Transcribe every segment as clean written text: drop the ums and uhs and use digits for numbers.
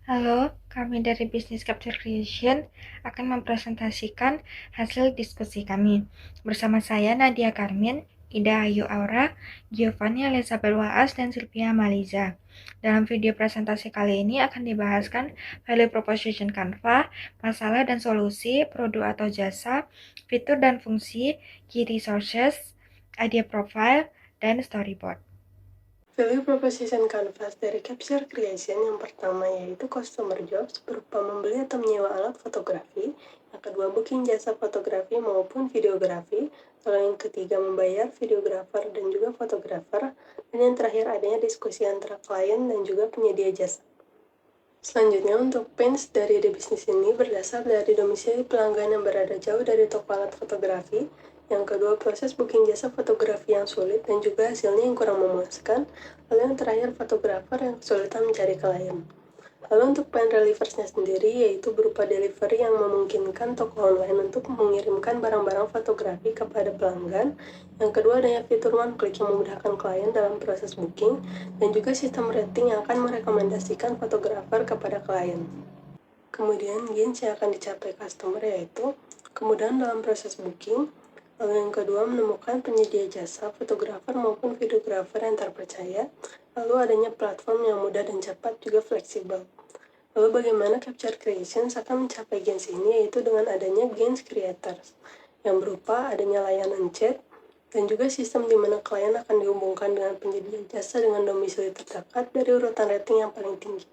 Halo, kami dari Business Capture Creation akan mempresentasikan hasil diskusi kami. Bersama saya Nadia Karmin, Ida Ayu Aura, Giovanni Elizabeth Waas, dan Sylvia Maliza. Dalam video presentasi kali ini akan dibahaskan value proposition Canva, masalah dan solusi, produk atau jasa, fitur dan fungsi, key resources, idea profile, dan storyboard. Value Proposition Canvas dari Capture Creation yang pertama yaitu Customer Jobs berupa membeli atau menyewa alat fotografi, yang kedua booking jasa fotografi maupun videografi, lalu yang ketiga membayar videografer dan juga fotografer, dan yang terakhir adanya diskusi antara klien dan juga penyedia jasa. Selanjutnya untuk pains dari The Business ini berdasar dari domisili pelanggan yang berada jauh dari toko alat fotografi, yang kedua proses booking jasa fotografi yang sulit dan juga hasilnya yang kurang memuaskan, lalu yang terakhir fotografer yang kesulitan mencari klien. Lalu untuk pain relieversnya sendiri yaitu berupa delivery yang memungkinkan toko online untuk mengirimkan barang-barang fotografi kepada pelanggan. Yang kedua adanya fitur one click yang memudahkan klien dalam proses booking dan juga sistem rating yang akan merekomendasikan fotografer kepada klien. Kemudian gains yang akan dicapai customer yaitu kemudahan dalam proses booking, lalu yang kedua menemukan penyedia jasa fotografer maupun videografer yang terpercaya, lalu adanya platform yang mudah dan cepat juga fleksibel. Lalu bagaimana Capture Creations akan mencapai gains ini yaitu dengan adanya gains creators yang berupa adanya layanan chat dan juga sistem di mana klien akan dihubungkan dengan penyedia jasa dengan domisili terdekat dari urutan rating yang paling tinggi.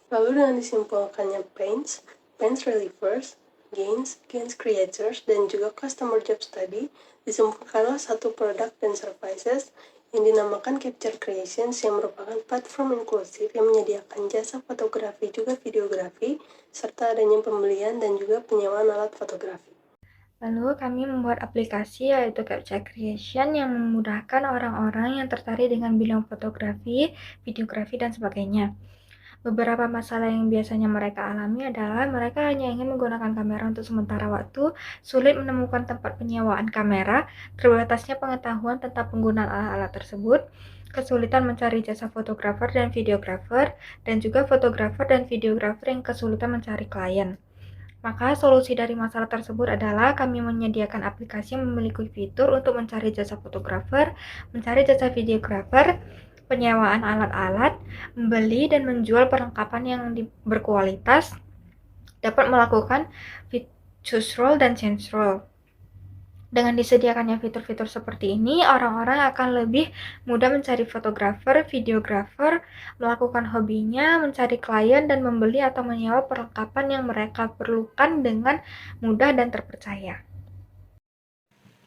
Lalu dengan disimpulkannya pains relievers, gains creators, dan juga customer job study, disimpulkanlah satu produk dan services yang dinamakan Capture Creations yang merupakan platform inklusif yang menyediakan jasa fotografi juga videografi, serta adanya pembelian dan juga penyewaan alat fotografi. Lalu kami membuat aplikasi yaitu Capture Creation yang memudahkan orang-orang yang tertarik dengan bidang fotografi, videografi, dan sebagainya. Beberapa masalah yang biasanya mereka alami adalah mereka hanya ingin menggunakan kamera untuk sementara waktu, sulit menemukan tempat penyewaan kamera, terbatasnya pengetahuan tentang penggunaan alat-alat tersebut, kesulitan mencari jasa fotografer dan videografer, dan juga fotografer dan videografer yang kesulitan mencari klien. Maka solusi dari masalah tersebut adalah kami menyediakan aplikasi yang memiliki fitur untuk mencari jasa fotografer, mencari jasa videografer, penyewaan alat-alat, membeli dan menjual perlengkapan yang berkualitas, dapat melakukan choose role dan change role. Dengan disediakannya fitur-fitur seperti ini, orang-orang akan lebih mudah mencari fotografer, videografer, melakukan hobinya, mencari klien, dan membeli atau menyewa perlengkapan yang mereka perlukan dengan mudah dan terpercaya.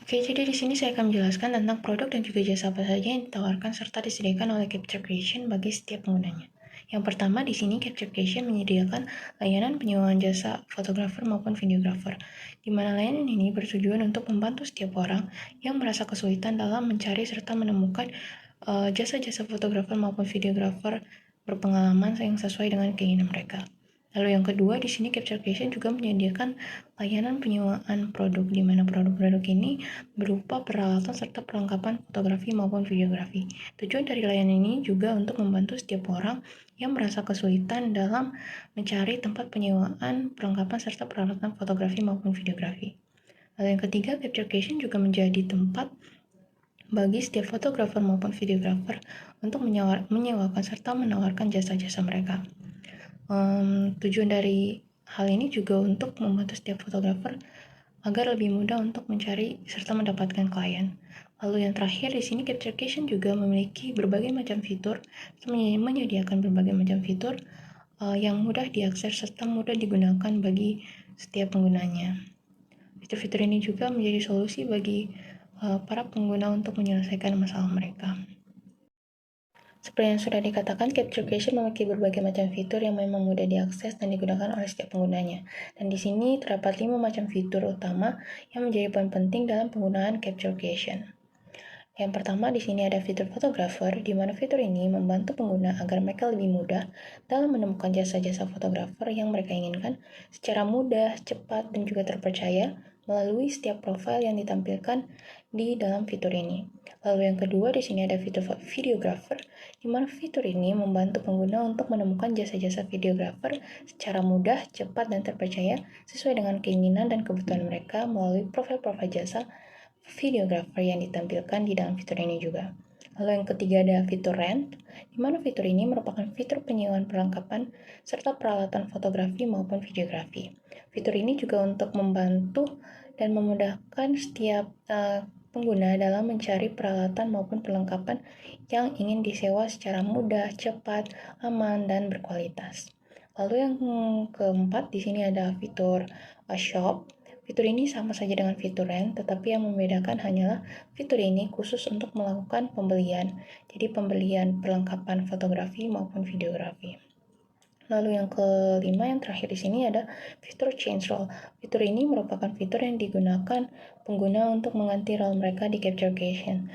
Oke, jadi di sini saya akan menjelaskan tentang produk dan juga jasa apa saja yang ditawarkan serta disediakan oleh Capture Creation bagi setiap penggunanya. Yang pertama, di sini Capture Creation menyediakan layanan penyewaan jasa fotografer maupun videografer, di mana layanan ini bertujuan untuk membantu setiap orang yang merasa kesulitan dalam mencari serta menemukan jasa-jasa fotografer maupun videografer berpengalaman yang sesuai dengan keinginan mereka. Lalu yang kedua, di sini Capture Creation juga menyediakan layanan penyewaan produk, di mana produk-produk ini berupa peralatan serta perlengkapan fotografi maupun videografi. Tujuan dari layanan ini juga untuk membantu setiap orang yang merasa kesulitan dalam mencari tempat penyewaan perlengkapan serta peralatan fotografi maupun videografi. Lalu yang ketiga, Capture Creation juga menjadi tempat bagi setiap fotografer maupun videografer untuk menyewakan serta menawarkan jasa-jasa mereka. Tujuan dari hal ini juga untuk membantu setiap fotografer agar lebih mudah untuk mencari serta mendapatkan klien. Lalu yang terakhir di sini Capture Creation juga memiliki berbagai macam fitur, menyediakan berbagai macam fitur yang mudah diakses serta mudah digunakan bagi setiap penggunanya. Fitur-fitur ini juga menjadi solusi bagi para pengguna untuk menyelesaikan masalah mereka. Seperti yang sudah dikatakan, Capture Creation memiliki berbagai macam fitur yang memang mudah diakses dan digunakan oleh setiap penggunanya. Dan di sini terdapat 5 macam fitur utama yang menjadi poin penting dalam penggunaan Capture Creation. Yang pertama, di sini ada fitur fotografer, di mana fitur ini membantu pengguna agar mereka lebih mudah dalam menemukan jasa-jasa fotografer yang mereka inginkan secara mudah, cepat, dan juga terpercaya, melalui setiap profil yang ditampilkan di dalam fitur ini. Lalu yang kedua, di sini ada fitur videographer, di mana fitur ini membantu pengguna untuk menemukan jasa-jasa videographer secara mudah, cepat, dan terpercaya sesuai dengan keinginan dan kebutuhan mereka melalui profil-profil jasa videographer yang ditampilkan di dalam fitur ini juga. Lalu yang ketiga ada fitur rent, di mana fitur ini merupakan fitur penyewaan perlengkapan serta peralatan fotografi maupun videografi. Fitur ini juga untuk membantu dan memudahkan setiap pengguna dalam mencari peralatan maupun perlengkapan yang ingin disewa secara mudah, cepat, aman, dan berkualitas. Lalu yang keempat, di sini ada fitur shop. Fitur ini sama saja dengan fitur rent, tetapi yang membedakan hanyalah fitur ini khusus untuk melakukan pembelian. Jadi pembelian perlengkapan fotografi maupun videografi. Lalu yang kelima, yang terakhir di sini ada fitur change role. Fitur ini merupakan fitur yang digunakan pengguna untuk mengganti role mereka di Capture Creation.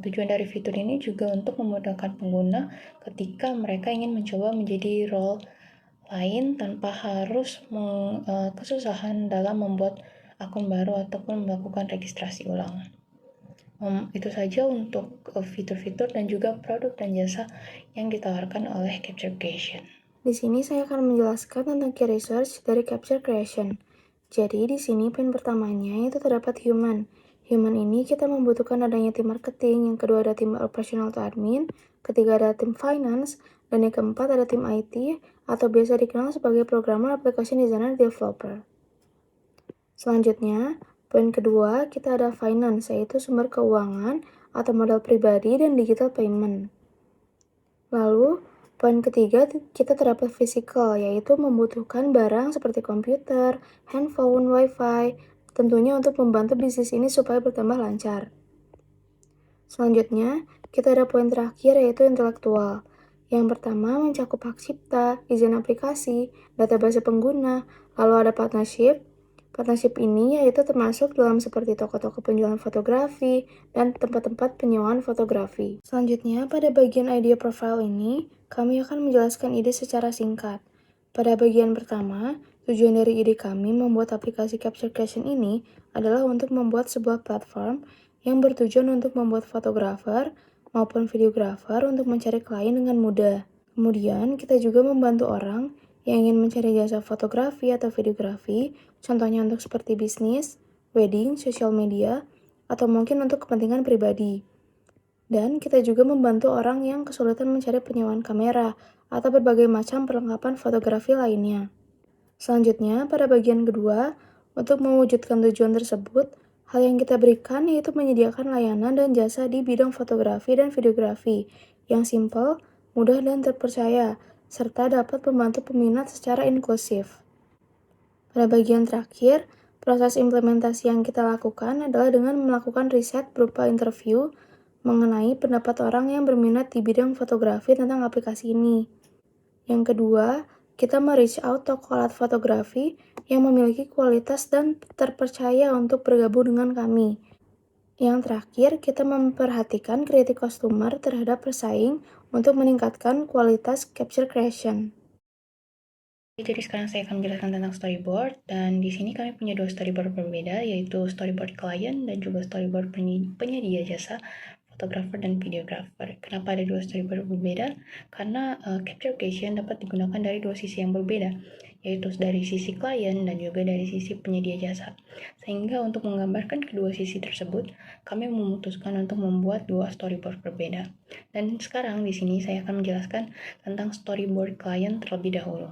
Tujuan dari fitur ini juga untuk memudahkan pengguna ketika mereka ingin mencoba menjadi role lain tanpa harus kesusahan dalam membuat akun baru ataupun melakukan registrasi ulang. Itu saja untuk fitur-fitur dan juga produk dan jasa yang ditawarkan oleh Capture Creation. Di sini saya akan menjelaskan tentang key research dari Capture Creation. Jadi di sini poin pertamanya itu terdapat human. Human ini kita membutuhkan adanya tim marketing, yang kedua ada tim operational atau admin, ketiga ada tim finance, dan yang keempat ada tim IT atau biasa dikenal sebagai programmer, application designer, developer. Selanjutnya, poin kedua kita ada finance, yaitu sumber keuangan atau modal pribadi dan digital payment. Lalu, poin ketiga kita terdapat physical, yaitu membutuhkan barang seperti komputer, handphone, wifi, tentunya untuk membantu bisnis ini supaya bertambah lancar. Selanjutnya, kita ada poin terakhir yaitu intelektual. Yang pertama mencakup hak cipta, izin aplikasi, database pengguna, lalu ada partnership. Partnership ini yaitu termasuk dalam seperti toko-toko penjualan fotografi dan tempat-tempat penyewaan fotografi. Selanjutnya, pada bagian idea profile ini, kami akan menjelaskan ide secara singkat. Pada bagian pertama, tujuan dari ide kami membuat aplikasi Capture Creation ini adalah untuk membuat sebuah platform yang bertujuan untuk membuat fotografer maupun videografer untuk mencari klien dengan mudah. Kemudian, kita juga membantu orang yang ingin mencari jasa fotografi atau videografi, contohnya untuk seperti bisnis, wedding, sosial media, atau mungkin untuk kepentingan pribadi. Dan kita juga membantu orang yang kesulitan mencari penyewaan kamera atau berbagai macam perlengkapan fotografi lainnya. Selanjutnya, pada bagian kedua, untuk mewujudkan tujuan tersebut, hal yang kita berikan yaitu menyediakan layanan dan jasa di bidang fotografi dan videografi yang simpel, mudah, dan terpercaya, serta dapat membantu peminat secara inklusif. Pada bagian terakhir, proses implementasi yang kita lakukan adalah dengan melakukan riset berupa interview mengenai pendapat orang yang berminat di bidang fotografi tentang aplikasi ini. Yang kedua, kita me-reach out toko alat fotografi yang memiliki kualitas dan terpercaya untuk bergabung dengan kami. Yang terakhir, kita memperhatikan kritik customer terhadap pesaing untuk meningkatkan kualitas Capture Creation. Jadi sekarang saya akan menjelaskan tentang storyboard, dan di sini kami punya dua storyboard berbeda, yaitu storyboard klien dan juga storyboard penyedia jasa fotografer dan videografer. Kenapa ada dua storyboard berbeda? Karena Capture Creation dapat digunakan dari dua sisi yang berbeda, yaitu dari sisi klien dan juga dari sisi penyedia jasa. Sehingga untuk menggambarkan kedua sisi tersebut, kami memutuskan untuk membuat dua storyboard berbeda. Dan sekarang di sini saya akan menjelaskan tentang storyboard klien terlebih dahulu.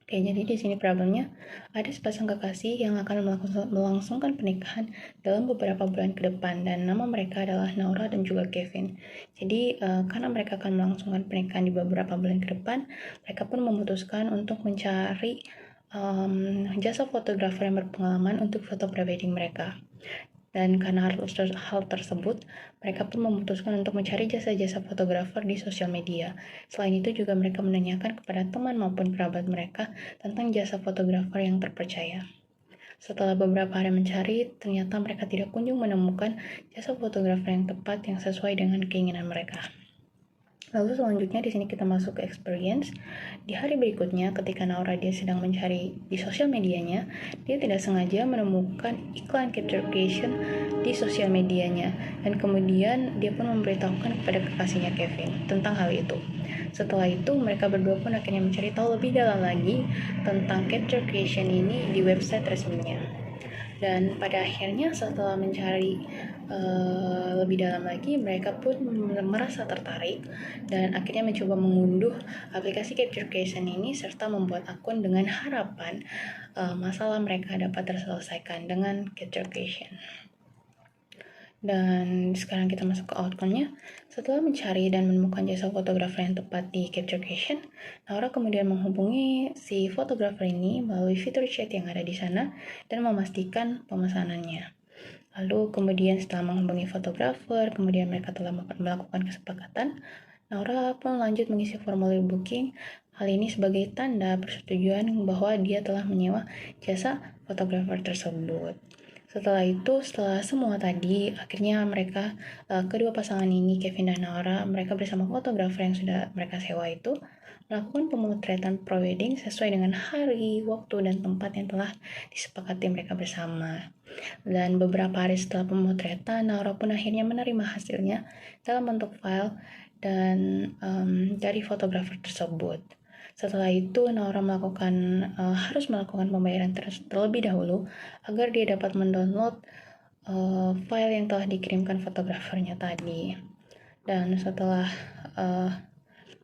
Oke, jadi di sini problemnya ada sepasang kekasih yang akan melangsungkan pernikahan dalam beberapa bulan ke depan, dan nama mereka adalah Naura dan juga Kevin. Jadi karena mereka akan melangsungkan pernikahan di beberapa bulan ke depan, mereka pun memutuskan untuk mencari jasa fotografer yang berpengalaman untuk foto prewedding mereka. Dan karena hal tersebut, mereka pun memutuskan untuk mencari jasa-jasa fotografer di sosial media. Selain itu juga mereka menanyakan kepada teman maupun kerabat mereka tentang jasa fotografer yang terpercaya. Setelah beberapa hari mencari, ternyata mereka tidak kunjung menemukan jasa fotografer yang tepat yang sesuai dengan keinginan mereka. Lalu selanjutnya di sini kita masuk ke experience. Di hari berikutnya ketika Naura dia sedang mencari di sosial medianya, dia tidak sengaja menemukan iklan capture creation di sosial medianya dan kemudian dia pun memberitahukan kepada kekasihnya Kevin tentang hal itu. Setelah itu mereka berdua pun akhirnya mencari tahu lebih dalam lagi tentang capture creation ini di website resminya. Dan pada akhirnya setelah mencari lebih dalam lagi, mereka pun merasa tertarik dan akhirnya mencoba mengunduh aplikasi capture creation ini serta membuat akun dengan harapan masalah mereka dapat terselesaikan dengan capture creation. Dan sekarang kita masuk ke outcome-nya. Setelah mencari dan menemukan jasa fotografer yang tepat di capture creation, Naura kemudian menghubungi si fotografer ini melalui fitur chat yang ada di sana dan memastikan pemesanannya. Lalu kemudian setelah menghubungi fotografer, kemudian mereka telah melakukan kesepakatan, Naura pun lanjut mengisi formulir booking. Hal ini sebagai tanda persetujuan bahwa dia telah menyewa jasa fotografer tersebut. Setelah semua tadi, akhirnya mereka, kedua pasangan ini, Kevin dan Naura, mereka bersama fotografer yang sudah mereka sewa itu, melakukan pemotretan pre-wedding sesuai dengan hari, waktu, dan tempat yang telah disepakati mereka bersama. Dan beberapa hari setelah pemotretan, Naura pun akhirnya menerima hasilnya dalam bentuk file dan dari fotografer tersebut. Setelah itu, Naura harus melakukan pembayaran terlebih dahulu agar dia dapat mendownload file yang telah dikirimkan fotografernya tadi. Dan setelah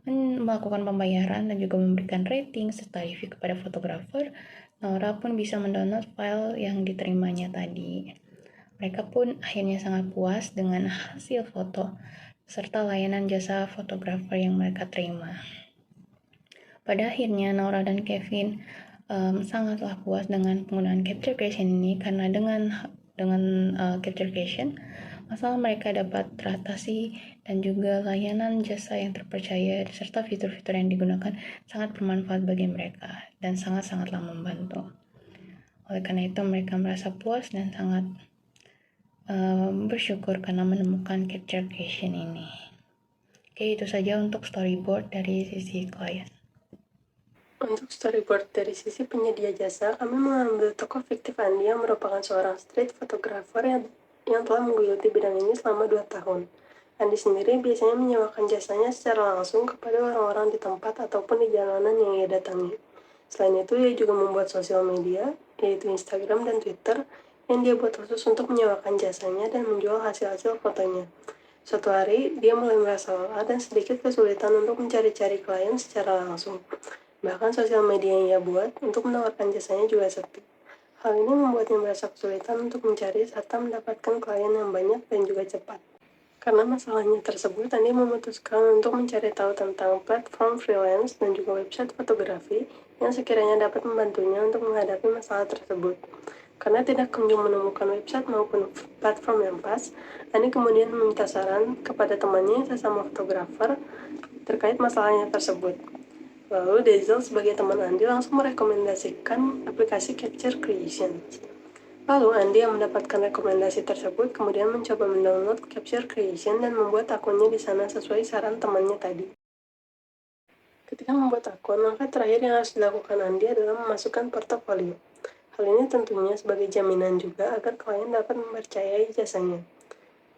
melakukan pembayaran dan juga memberikan rating serta review kepada fotografer, Naura pun bisa mendownload file yang diterimanya tadi. Mereka pun akhirnya sangat puas dengan hasil foto serta layanan jasa fotografer yang mereka terima. Pada akhirnya Naura dan Kevin sangatlah puas dengan penggunaan capture creation ini karena dengan capture creation masalah mereka dapat teratasi dan juga layanan jasa yang terpercaya serta fitur-fitur yang digunakan sangat bermanfaat bagi mereka dan sangat-sangatlah membantu. Oleh karena itu mereka merasa puas dan sangat bersyukur karena menemukan capture creation ini. Oke, itu saja untuk storyboard dari sisi klien. Untuk storyboard dari sisi penyedia jasa, kami mengambil tokoh fiktif Andi yang merupakan seorang street photographer yang telah menggeluti bidang ini selama 2 tahun. Andi sendiri biasanya menyewakan jasanya secara langsung kepada orang-orang di tempat ataupun di jalanan yang ia datangi. Selain itu, ia juga membuat sosial media, yaitu Instagram dan Twitter, yang dia buat khusus untuk menyewakan jasanya dan menjual hasil-hasil fotonya. Suatu hari, dia mulai merasa lelah dan sedikit kesulitan untuk mencari-cari klien secara langsung. Bahkan sosial media yang ia buat untuk menawarkan jasanya juga sepi. Hal ini membuatnya merasa kesulitan untuk mencari serta mendapatkan klien yang banyak dan juga cepat. Karena masalahnya tersebut, Andi memutuskan untuk mencari tahu tentang platform freelance dan juga website fotografi yang sekiranya dapat membantunya untuk menghadapi masalah tersebut. Karena tidak kunjung menemukan website maupun platform yang pas, Andi kemudian meminta saran kepada temannya yang sesama fotografer terkait masalahnya tersebut. Lalu Denzel sebagai teman Andi langsung merekomendasikan aplikasi Capture Creation. Lalu Andi yang mendapatkan rekomendasi tersebut kemudian mencoba mendownload Capture Creation dan membuat akunnya di sana sesuai saran temannya tadi. Ketika membuat akun, langkah terakhir yang harus dilakukan Andi adalah memasukkan portofolio. Hal ini tentunya sebagai jaminan juga agar klien dapat mempercayai jasanya.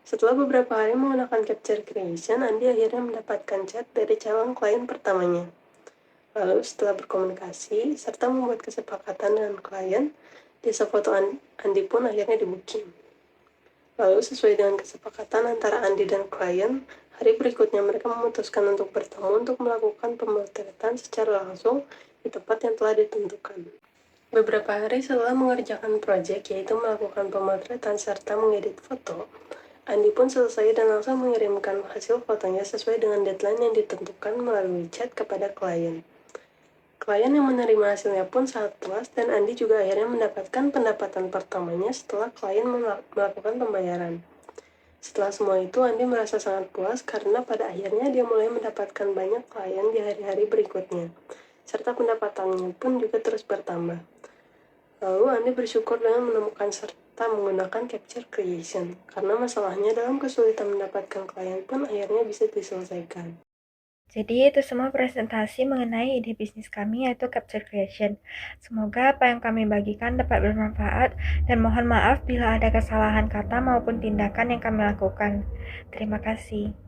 Setelah beberapa hari menggunakan Capture Creation, Andi akhirnya mendapatkan chat dari calon klien pertamanya. Lalu setelah berkomunikasi serta membuat kesepakatan dengan klien, jasa foto Andi pun akhirnya di-booking. Lalu sesuai dengan kesepakatan antara Andi dan klien, hari berikutnya mereka memutuskan untuk bertemu untuk melakukan pemotretan secara langsung di tempat yang telah ditentukan. Beberapa hari setelah mengerjakan proyek, yaitu melakukan pemotretan serta mengedit foto, Andi pun selesai dan langsung mengirimkan hasil fotonya sesuai dengan deadline yang ditentukan melalui chat kepada klien. Klien yang menerima hasilnya pun sangat puas dan Andi juga akhirnya mendapatkan pendapatan pertamanya setelah klien melakukan pembayaran. Setelah semua itu, Andi merasa sangat puas karena pada akhirnya dia mulai mendapatkan banyak klien di hari-hari berikutnya, serta pendapatannya pun juga terus bertambah. Lalu Andi bersyukur dengan menemukan serta menggunakan Capture Creation, karena masalahnya dalam kesulitan mendapatkan klien pun akhirnya bisa diselesaikan. Jadi itu semua presentasi mengenai ide bisnis kami yaitu Capture Creation. Semoga apa yang kami bagikan dapat bermanfaat dan mohon maaf bila ada kesalahan kata maupun tindakan yang kami lakukan. Terima kasih.